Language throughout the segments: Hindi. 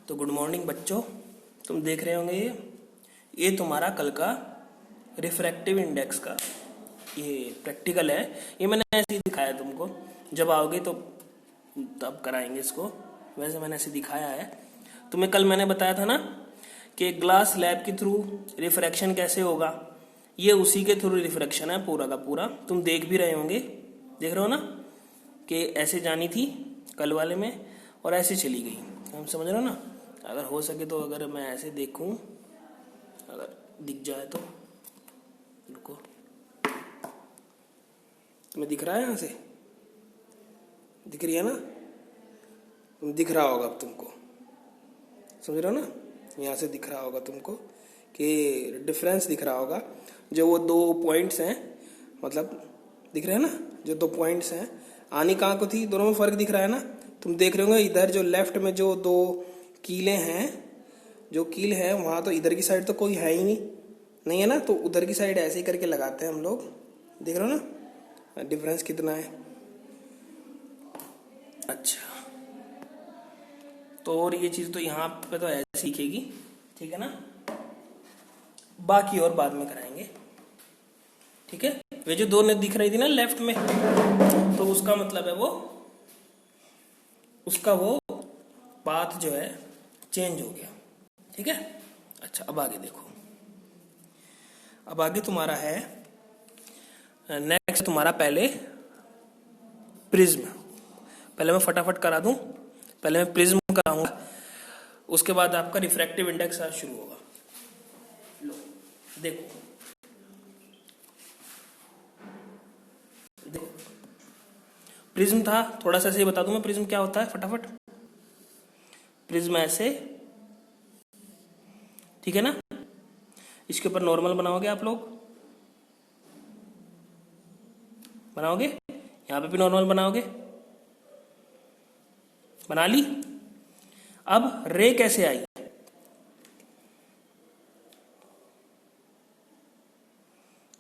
तो गुड मॉर्निंग बच्चों। तुम देख रहे होंगे ये तुम्हारा कल का रिफ्रैक्टिव इंडेक्स का ये प्रैक्टिकल है। ये मैंने ऐसे ही दिखाया तुमको, जब आओगे तो तब कराएंगे इसको। वैसे मैंने ऐसे दिखाया है तुम्हें। कल मैंने बताया था ना कि ग्लास स्लैब के थ्रू रिफ्रैक्शन कैसे होगा। ये उसी के थ्रू रिफ्रैक्शन है पूरा का पूरा। तुम देख भी रहे होंगे, देख रहे हो ना कि ऐसे जानी थी कल वाले में और ऐसे चली गई। हम समझ रहे हो ना। अगर हो सके तो अगर मैं ऐसे देखूं, अगर दिख जाए तो रुको। तुम्हें दिख रहा है? यहाँ से दिख रही है ना? दिख रहा होगा अब तुमको, समझ रहे हो ना। यहाँ से दिख रहा होगा तुमको कि डिफरेंस दिख रहा होगा। जो वो दो पॉइंट्स हैं, मतलब दिख रहे हैं ना, जो दो पॉइंट्स हैं, आनी कहाँ को थी, दोनों में फर्क दिख रहा है ना। तुम देख रहे होंगे इधर जो लेफ्ट में जो दो कीले हैं, जो कील है वहां तो इधर की साइड तो कोई है ही नहीं है ना, तो उधर की साइड ऐसे ही करके लगाते हैं हम लोग। देख रहे हो ना डिफरेंस कितना है। अच्छा, तो और ये चीज तो यहाँ पे तो ऐसे सीखेगी, ठीक है ना। बाकी और बाद में कराएंगे, ठीक है। वे जो दो ने दिख रही थी ना लेफ्ट में, तो उसका मतलब है उसका वो पाथ जो है चेंज हो गया, ठीक है। अच्छा, अब आगे देखो। अब आगे तुम्हारा है नेक्स्ट, तुम्हारा पहले प्रिज्म। पहले मैं फटाफट करा दूं, पहले मैं प्रिज्म कराऊंगा, उसके बाद आपका रिफ्रैक्टिव इंडेक्स आज शुरू होगा। लो देखो, देखो प्रिज्म था, थोड़ा सा ऐसे बता दूं मैं प्रिज्म क्या होता है फटाफट। प्रिज्म ऐसे, ठीक है ना। इसके ऊपर नॉर्मल बनाओगे आप लोग, बनाओगे, यहां पे भी नॉर्मल बनाओगे, बना ली। अब रे कैसे आई,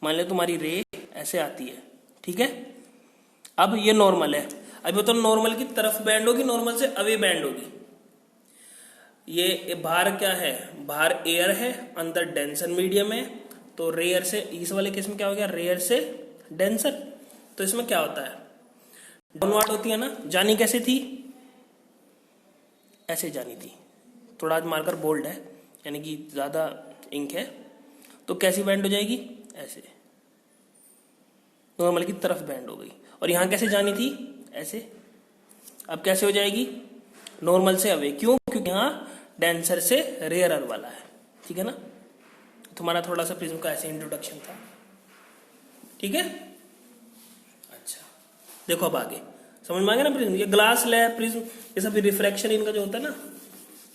मान लो तुम्हारी रे ऐसे आती है, ठीक है। अब ये नॉर्मल है, अभी तो नॉर्मल की तरफ बैंड होगी, नॉर्मल से अवे बैंड होगी। ये बाहर क्या है, बाहर एयर है, अंदर डेंसर मीडियम है। तो रेयर से, इस वाले केस में क्या हो गया, रेयर से डेंसर। तो इसमें क्या होता है, डाउनवर्ड होती है ना। जानी कैसे थी, ऐसे जानी थी। थोड़ा आज मार्कर बोल्ड है, यानी कि ज्यादा इंक है, तो कैसी बैंड हो जाएगी, ऐसे नॉर्मल की तरफ बैंड हो गई। और यहां कैसे जानी थी, ऐसे। अब कैसे हो जाएगी, नॉर्मल से अवे। क्यों? क्योंकि यहां डेंसर से रेयरर वाला है, ठीक है ना। तुम्हारा थोड़ा सा प्रिज्म का ऐसे इंट्रोडक्शन था, ठीक है। अच्छा देखो, अब आगे समझ में आ गया ना। प्रिज्म, ये ग्लास स्लैब प्रिज्म, ये सब रिफ्रैक्शन इनका जो होता है ना,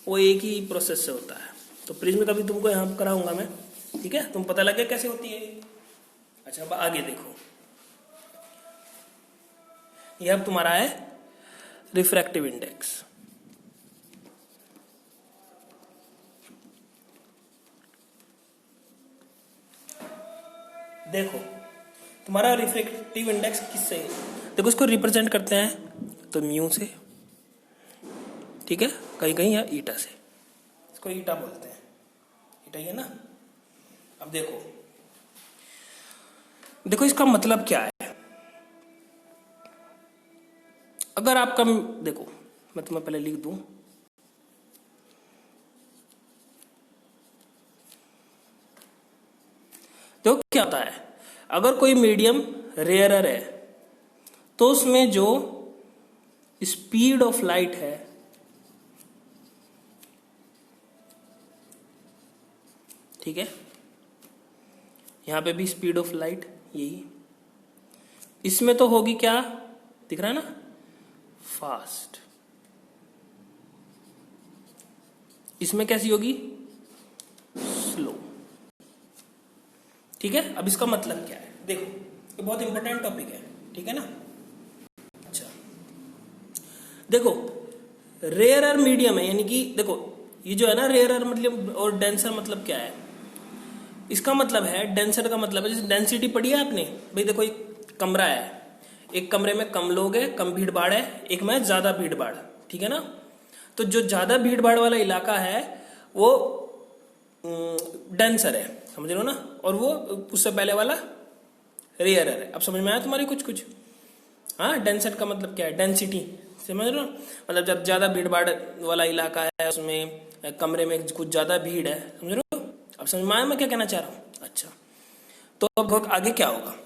वो एक ही प्रोसेस से होता है। तो प्रिज्म का भी तुमको यहां कराऊंगा मैं, ठीक है। तुम पता लग गया कैसे होती है। अच्छा, अब आगे देखो, ये अब तुम्हारा है रिफ्रैक्टिव इंडेक्स। देखो तुम्हारा रिफ्रैक्टिव इंडेक्स किससे, देखो इसको रिप्रेजेंट करते हैं तो म्यू से, ठीक है, कहीं कहीं या ईटा से। इसको ईटा बोलते हैं, ईटा ही है ना। अब देखो, देखो इसका मतलब क्या है। अगर आपका, देखो मैं तुम्हें पहले लिख दूं, तो क्या होता है, अगर कोई मीडियम रेयरर है तो उसमें जो स्पीड ऑफ लाइट है, ठीक है, यहां पे भी स्पीड ऑफ लाइट यही, इसमें तो होगी क्या, दिख रहा है ना, फास्ट। इसमें कैसी होगी, स्लो, ठीक है। अब इसका मतलब क्या है, देखो ये बहुत इंपॉर्टेंट टॉपिक है, ठीक है ना। अच्छा देखो, रेयरर मीडियम है, यानी कि देखो ये जो है ना रेयरर मतलब, और डेंसर मतलब क्या है, इसका मतलब है, डेंसर का मतलब है, जैसे डेंसिटी पढ़ी है आपने भाई। देखो एक कमरा है, एक कमरे में कम लोग हैं, कम भीड़ भाड़ है, एक में ज्यादा भीड़ भाड़, ठीक है ना। तो जो ज्यादा भीड़ भाड़ वाला इलाका है वो डेंसर है, समझ रहे हो ना, और वो उससे पहले वाला रेयरर है। अब समझ में आया तुम्हारी कुछ कुछ? हाँ, डेंसर का मतलब क्या है? डेंसिटी, समझ रहे हो? मतलब जब ज्यादा भीड़ भाड़ वाला इलाका है उसमें कमरे में कुछ ज्यादा भीड़ है, समझ रहे हो? अब समझ में आया मैं क्या कहना चाह रहा हूँ? अच्छा, तो अब आगे क्या होगा?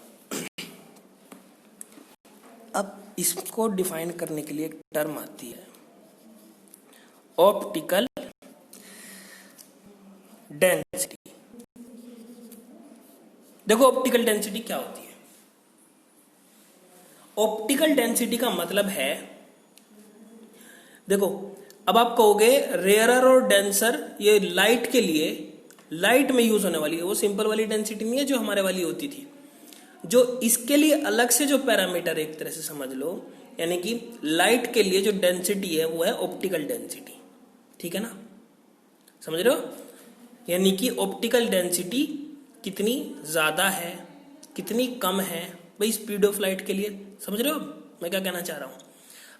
अब इसको डिफाइन करने के लिए एक टर्म आती है, ऑप्टिकल डेंसिटी। देखो ऑप्टिकल डेंसिटी क्या होती है? ऑप्टिकल डेंसिटी का मतलब है, देखो अब आप कहोगे रेयरर और डेंसर ये लाइट के लिए, लाइट में यूज होने वाली है, वो सिंपल वाली डेंसिटी नहीं है जो हमारे वाली होती थी। जो इसके लिए अलग से जो पैरामीटर एक तरह से समझ लो, यानी कि लाइट के लिए जो डेंसिटी है वो है ऑप्टिकल डेंसिटी, ठीक है ना? समझ रहे हो? यानी कि ऑप्टिकल डेंसिटी कितनी ज्यादा है, कितनी कम है, भाई स्पीड ऑफ लाइट के लिए। समझ रहे हो मैं क्या कहना चाह रहा हूं?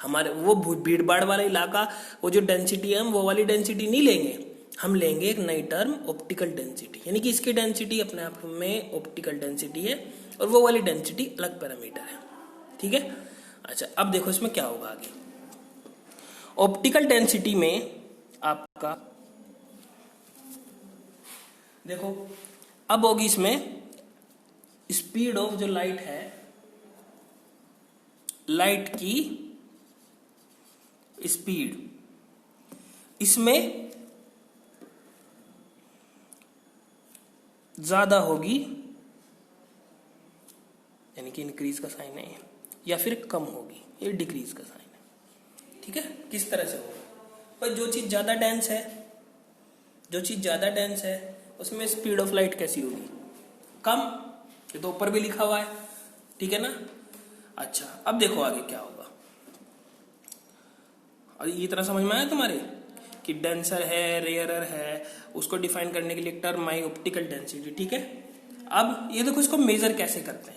हमारे वो भीड़ भाड़ वाला इलाका, वो जो डेंसिटी है हम वो वाली डेंसिटी नहीं लेंगे, हम लेंगे एक नई टर्म ऑप्टिकल डेंसिटी, यानी कि इसकी डेंसिटी अपने आप में ऑप्टिकल डेंसिटी है और वो वाली डेंसिटी अलग पैरामीटर है, ठीक है? अच्छा, अब देखो इसमें क्या होगा आगे। ऑप्टिकल डेंसिटी में आपका देखो अब होगी इसमें स्पीड ऑफ जो लाइट है, लाइट की स्पीड, इसमें ज्यादा होगी, यानी कि इंक्रीज का साइन है, या फिर कम होगी, ये डिक्रीज का साइन है, ठीक है? किस तरह से होगा? पर जो चीज ज्यादा डेंस है, जो चीज ज्यादा डेंस है उसमें स्पीड ऑफ लाइट कैसी होगी? कम। ये तो ऊपर भी लिखा हुआ है, ठीक है ना? अच्छा, अब देखो आगे क्या होगा। और ये तरह समझ में आया तुम्हारे कि डेंसर है, रेयरर है, उसको डिफाइन करने के लिए एक टर्म आई ऑप्टिकल डेंसिटी, ठीक है? अब ये देखो इसको मेजर कैसे करते हैं।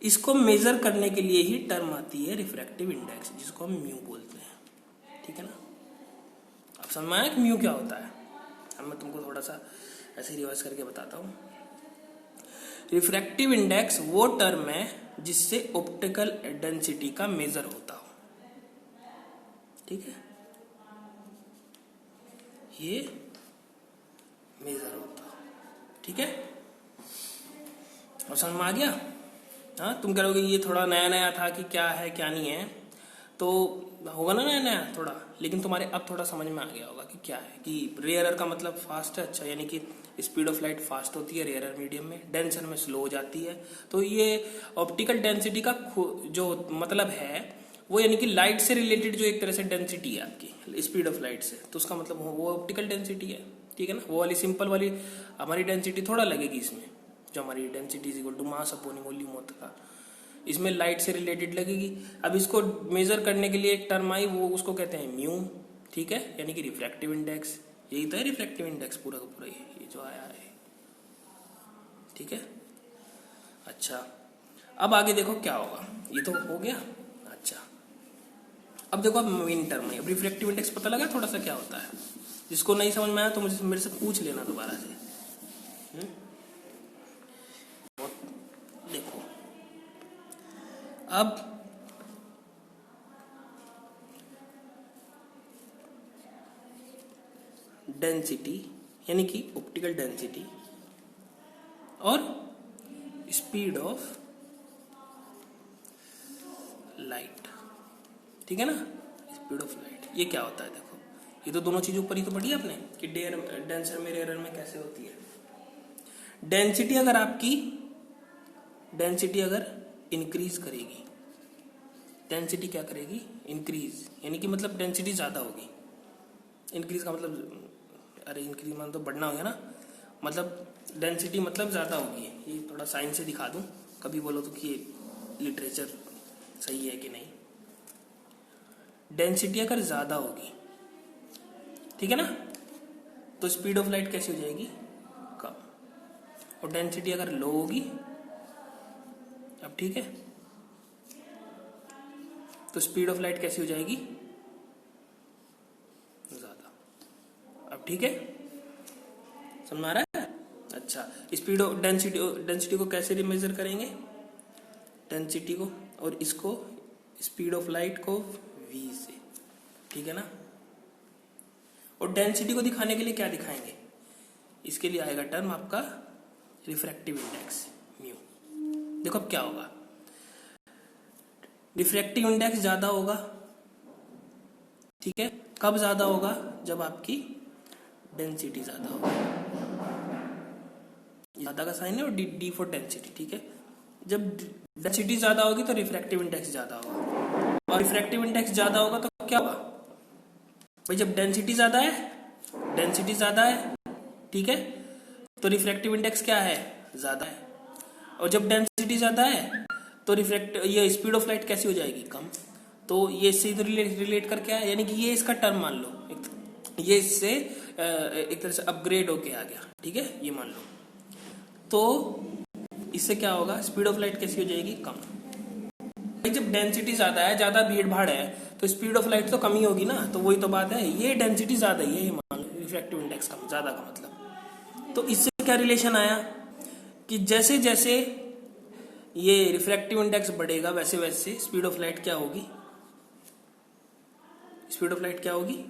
इसको मेजर करने के लिए ही टर्म आती है रिफ्रैक्टिव इंडेक्स, जिसको हम म्यू बोलते हैं, ठीक है ना? अब समझ में आया कि म्यू क्या होता है? अब मैं तुमको थोड़ा सा ऐसे रिवर्स करके बताता हूं। रिफ्रैक्टिव इंडेक्स वो टर्म है जिससे ऑप्टिकल डेंसिटी का मेजर होता हो, ठीक है? ये मेजर होता हो, ठीक है? और समझ में आ गया? हाँ, तुम कह रहोगे ये थोड़ा नया नया था कि क्या है क्या नहीं है, तो होगा ना नया नया थोड़ा, लेकिन तुम्हारे अब थोड़ा समझ में आ गया होगा कि क्या है। कि रेयरर का मतलब फास्ट है, अच्छा, यानी कि स्पीड ऑफ लाइट फास्ट होती है रेयरर मीडियम में, डेंसर में स्लो हो जाती है। तो ये ऑप्टिकल डेंसिटी का जो मतलब है वो, यानी कि लाइट से रिलेटेड जो एक तरह से डेंसिटी है आपकी स्पीड ऑफ लाइट से, तो उसका मतलब वो ऑप्टिकल डेंसिटी है, ठीक है ना? वो वाली सिंपल वाली हमारी डेंसिटी थोड़ा लगेगी इसमें, जो हमारी density is equal to mass upon volume होता था, इसमें लाइट से रिलेटेड लगेगी। अब इसको मेजर करने के लिए एक टर्म आई, वो उसको कहते हैं म्यू, ठीक है? यानी कि रिफ्रैक्टिव इंडेक्स, यही तो है रिफ्रैक्टिव इंडेक्स पूरा का पूरा ये जो आया है, ठीक है? अच्छा, अब आगे देखो क्या होगा। ये तो हो गया। अच्छा, अब देखो अब मेन टर्म है। अब रिफ्रैक्टिव इंडेक्स पता लगा थोड़ा सा क्या होता है? जिसको नहीं समझ में आया तो मुझे मेरे से पूछ लेना दोबारा से। देखो अब डेंसिटी, यानी कि ऑप्टिकल डेंसिटी और स्पीड ऑफ लाइट, ठीक है ना? स्पीड ऑफ लाइट ये क्या होता है? देखो ये तो दोनों चीज ऊपर ही तो पढ़ी आपने कि डेंसर में रेयरर में कैसे होती है। डेंसिटी अगर आपकी, डेंसिटी अगर इंक्रीज करेगी, डेंसिटी क्या करेगी? इंक्रीज, यानी कि मतलब डेंसिटी ज्यादा होगी। इंक्रीज का मतलब, अरे इंक्रीज मतलब तो बढ़ना हो गया ना, मतलब डेंसिटी मतलब ज्यादा होगी। ये थोड़ा साइंस से दिखा दूं, कभी बोलो तो कि लिटरेचर सही है कि नहीं। डेंसिटी अगर ज्यादा होगी, ठीक है ना, तो स्पीड ऑफ लाइट कैसी हो जाएगी? कम। और डेंसिटी अगर लो होगी, अब ठीक है, तो स्पीड ऑफ लाइट कैसी हो जाएगी? ठीक है, समझ आ रहा है? अच्छा, स्पीड ऑफ डेंसिटी को कैसे मेजर करेंगे? डेंसिटी को और इसको स्पीड ऑफ लाइट को v से, ठीक है ना। और डेंसिटी को दिखाने के लिए क्या दिखाएंगे? इसके लिए आएगा टर्म आपका रिफ्रैक्टिव इंडेक्स म्यू। देखो अब क्या होगा, रिफ्रैक्टिव इंडेक्स ज्यादा होगा, ठीक है। कब ज्यादा होगा? जब आपकी डेंसिटी ज्यादा होगी। ज्यादा का साइन है और डी फॉर डेंसिटी, ठीक है। जब डेंसिटी ज्यादा होगी तो रिफ्रैक्टिव इंडेक्स ज्यादा होगा, और रिफ्रैक्टिव इंडेक्स ज्यादा होगा तो क्या होगा भाई? जब डेंसिटी ज्यादा है, ठीक है, तो रिफ्रैक्टिव इंडेक्स क्या है? ज्यादा है। और जब डेंसिटी ज्यादा है तो ये स्पीड ऑफ लाइट कैसी हो जाएगी? कम। तो ये इससे रिलेट करके आया, यानी कि ये इसका टर्म मान लो, ये इससे एक तरह से अपग्रेड होके आ गया, ठीक है, ये मान लो। तो इससे क्या होगा? स्पीड ऑफ लाइट कैसी हो जाएगी? कम। भाई जब डेंसिटी ज्यादा है, ज्यादा भीड़ भाड़ है, तो स्पीड ऑफ लाइट तो कम ही होगी ना। तो वही तो बात है, ये डेंसिटी ज्यादा है, ये मान लो रिफ्रैक्टिव इंडेक्स कम, ज्यादा का मतलब। तो इससे क्या रिलेशन आया कि जैसे जैसे ये रिफ्रैक्टिव इंडेक्स बढ़ेगा वैसे वैसे स्पीड ऑफ लाइट क्या होगी? स्पीड ऑफ लाइट क्या होगी?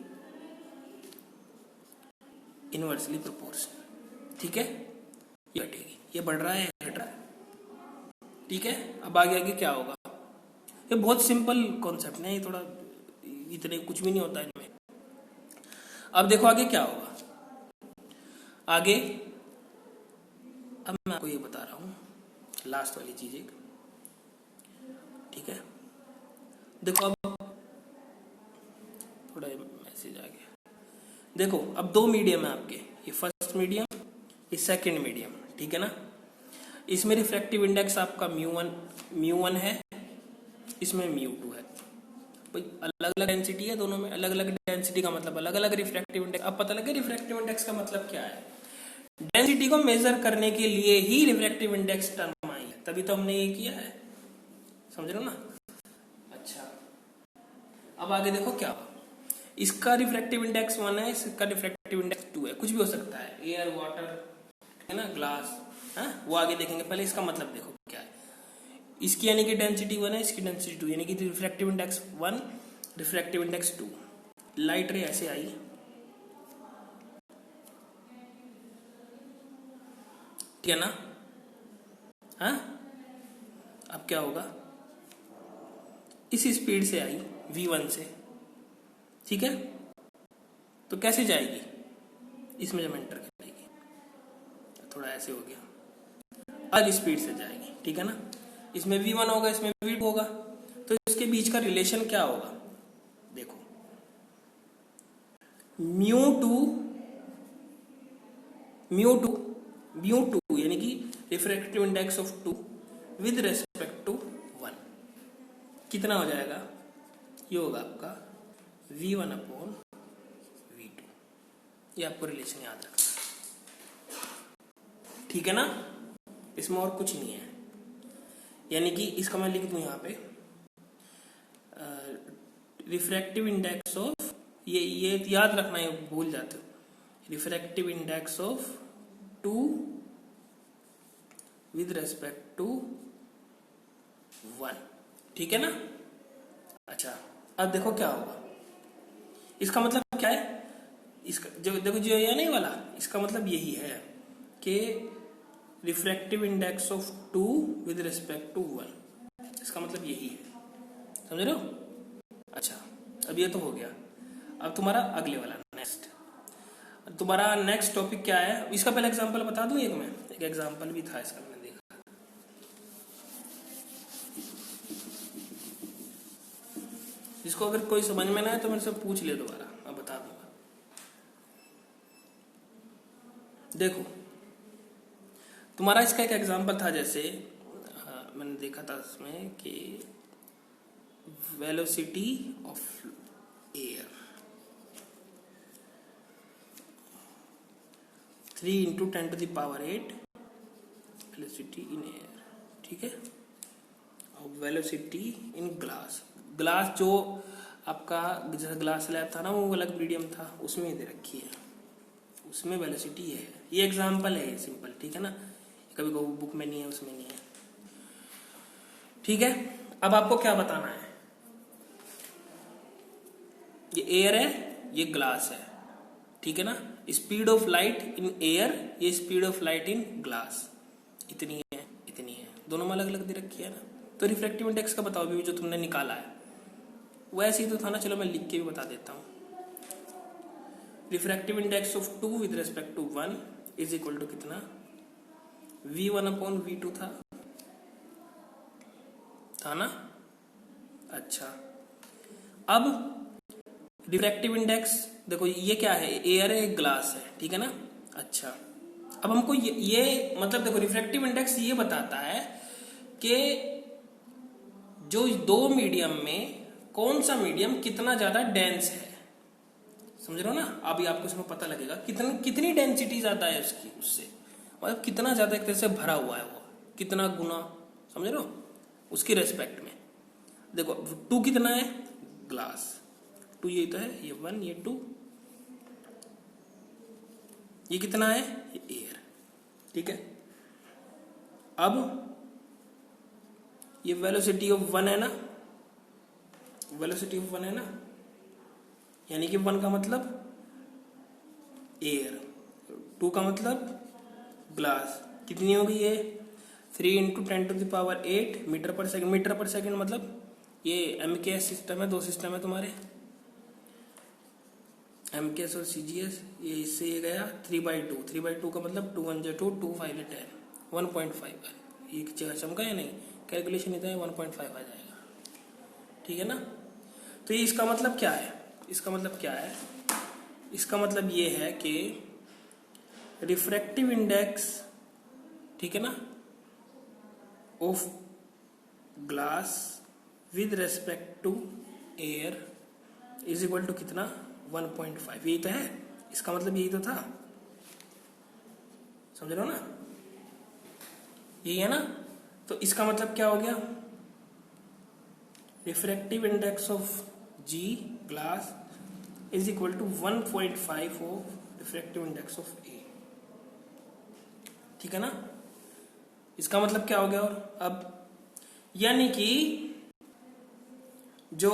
इनवर्सली प्रोपोर्शनल, ठीक है। ये घटेगी, ये बढ़ रहा है, घट रहा है, ठीक है। अब आगे क्या होगा? ये बहुत सिंपल कॉन्सेप्ट है, ये थोड़ा इतने कुछ भी नहीं होता इनमें। अब देखो आगे क्या होगा। आगे अब मैं आपको ये बता रहा हूं, लास्ट वाली चीज एक, ठीक है। देखो अब थोड़ा मैसेज आ गया। देखो अब दो मीडियम है आपके, ये फर्स्ट मीडियम, ये सेकंड मीडियम, ठीक है ना। इसमें रिफ्रैक्टिव इंडेक्स आपका म्यू वन है, इसमें म्यू2 है। भाई अलग अलग डेंसिटी है दोनों में, अलग अलग डेंसिटी का मतलब अलग अलग रिफ्रैक्टिव इंडेक्स। अब पता लगे रिफ्रैक्टिव इंडेक्स का मतलब क्या है। डेंसिटी को मेजर करने के लिए ही रिफ्रैक्टिव इंडेक्स टर्म आई है, तभी तो हमने ये किया है, समझ रहे हो ना। अच्छा, अब आगे देखो क्या होगा। इसका रिफ्रैक्टिव इंडेक्स 1 है, इसका रिफ्रैक्टिव इंडेक्स 2 है, कुछ भी हो सकता है, एयर, वाटर, है ना, ग्लास, है, वो आगे देखेंगे। पहले इसका मतलब देखो क्या है। इसकी यानी कि डेंसिटी 1 है, इसकी डेंसिटी 2, यानी कि refractive index 1, refractive index 2। Light रे ऐसे आई, ठीक है ना। हाँ, अब क्या होगा? इसी स्पीड से आई v1 से, ठीक है। तो कैसे जाएगी? इसमें जब एंटर करेगी, थोड़ा ऐसे हो गया, अलग स्पीड से जाएगी, ठीक है ना। इसमें v1 होगा, इसमें v2 होगा, तो इसके बीच का रिलेशन क्या होगा? देखो म्यू टू यानी कि refractive index of 2 with respect to 1 कितना हो जाएगा? ये होगा आपका v1 अपॉन v2। ये आपको रिलेशन याद रखना, ठीक है ना। इसमें और कुछ नहीं है, यानी कि इसका मैं लिख दूं यहाँ पे रिफ्रैक्टिव इंडेक्स ऑफ, ये याद रखना, है भूल जाते हो। Refractive index of 2 with respect to 1, ठीक है ना। अच्छा, अब देखो क्या होगा। इसका मतलब क्या है? इसका जो देखो, जो ये नहीं वाला, इसका मतलब यही है कि refractive index of 2 with respect to 1, इसका मतलब यही है, समझ रहे हो। अच्छा, अब ये तो हो गया। अब तुम्हारा अगले वाला तुम्हारा नेक्स्ट टॉपिक क्या है? इसका पहले एग्जांपल बता दूं। एक एग्जांपल भी था इसका, मैंने देखा। जिसको अगर कोई समझ में ना आए तो मेरे से पूछ ले दोबारा, मैं बता दूंगा। देखो तुम्हारा इसका एक एग्जांपल था, जैसे मैंने देखा था इसमें कि velocity of air 3 × 10⁸ velocity in air, ठीक है। और वेलोसिटी इन ग्लास जो आपका जैसे ग्लास स्लैब था ना, वो अलग मीडियम था, उसमें दे रखी है, उसमें वेलोसिटी ये है। ये एग्जाम्पल है सिंपल, ठीक है ना, कभी कभी बुक में नहीं है, उसमें नहीं है, ठीक है। अब आपको क्या बताना है, ये एयर है, ये ग्लास है, ठीक है ना। Speed of light in air, ये speed of light in glass, इतनी है, इतनी है, दोनों में अलग अलग दे रखी है ना। तो रिफ्रैक्टिव इंडेक्स का बताओ भी, जो तुमने निकाला है वैसे ही तो था ना, चलो मैं लिख के भी बता देता हूं। Refractive index of 2 with respect to 1 is equal to कितना, v1/v2 था ना। अच्छा, अब रिफ्रैक्टिव इंडेक्स देखो, ये क्या है, एयर है, ग्लास है, ठीक है ना। अच्छा, अब हमको ये मतलब देखो, रिफ्रैक्टिव इंडेक्स ये बताता है कि जो दो मीडियम में कौन सा मीडियम कितना ज्यादा डेंस है, समझ रहे हो ना। अभी आपको इसमें पता लगेगा कितनी डेंसिटी ज्यादा है उसकी, उससे मतलब कितना ज्यादा एक तरह से भरा हुआ है वो, कितना गुना, समझ रहे हो, उसकी रेस्पेक्ट में। देखो 2 कितना है, ग्लास 2, ये तो है, ये 1, ये 2, ये कितना है, ये एयर, ठीक है। अब ये वेलोसिटी ऑफ 1 है ना, वेलोसिटी ऑफ 1 है ना, यानी कि 1 का मतलब एयर, 2 का मतलब ग्लास, कितनी होगी ये 3 × 10⁸ मीटर पर सेकंड। मीटर पर सेकंड मतलब ये MKS सिस्टम है, 2 सिस्टम है तुम्हारे, MKS और CGS, ये इससे ये गया 3/2, 3/2 का मतलब 2 × 1 = 2, 2 × 5 = 10, 1.5 है, ये चमका या नहीं, कैलकुलेशन इतना है, 1.5 आ जाएगा, ठीक है ना। तो ये इसका मतलब क्या है, इसका मतलब क्या है, इसका मतलब ये है कि रिफ्रैक्टिव इंडेक्स, ठीक है ना, of glass with respect to air is equal to कितना, 1.5, यही तो है, इसका मतलब यही तो था, समझ रहे हो ना, यही है ना। तो इसका मतलब क्या हो गया, refractive index of G glass is equal to 1.5 of refractive index of A, ठीक है ना। इसका मतलब क्या हो गया, और अब यानी कि जो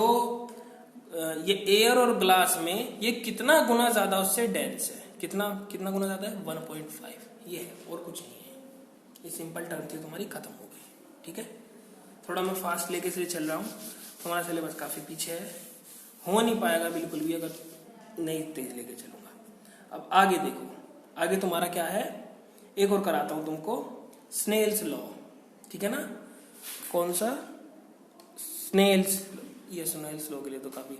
ये एयर और ग्लास में ये कितना गुना ज्यादा उससे डेंस है, कितना गुना ज्यादा है, 1.5, ये है, और कुछ नहीं है। ये सिंपल टर्म थी तुम्हारी, खत्म हो गई, ठीक है। थोड़ा मैं फास्ट लेके से चल रहा हूँ, तुम्हारा सिलेबस काफी पीछे है, हो नहीं पाएगा बिल्कुल भी अगर नहीं तेज लेके चलूंगा। अब आगे देखो, आगे तुम्हारा क्या है, एक और कराता हूं तुमको, स्नेल्स लॉ, ठीक है ना। कौन सा, स्नेल्स, ये स्नेल्स लॉ के लिए तो काफी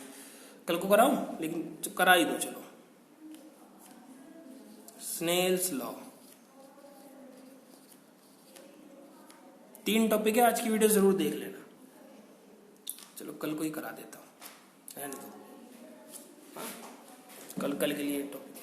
कल को कराऊं, लेकिन करा ही दो चलो। स्नेल्स लॉ 3 टॉपिक है, आज की वीडियो जरूर देख लेना, चलो कल को ही करा देता हूं, रहने दो, कल के लिए टॉपिक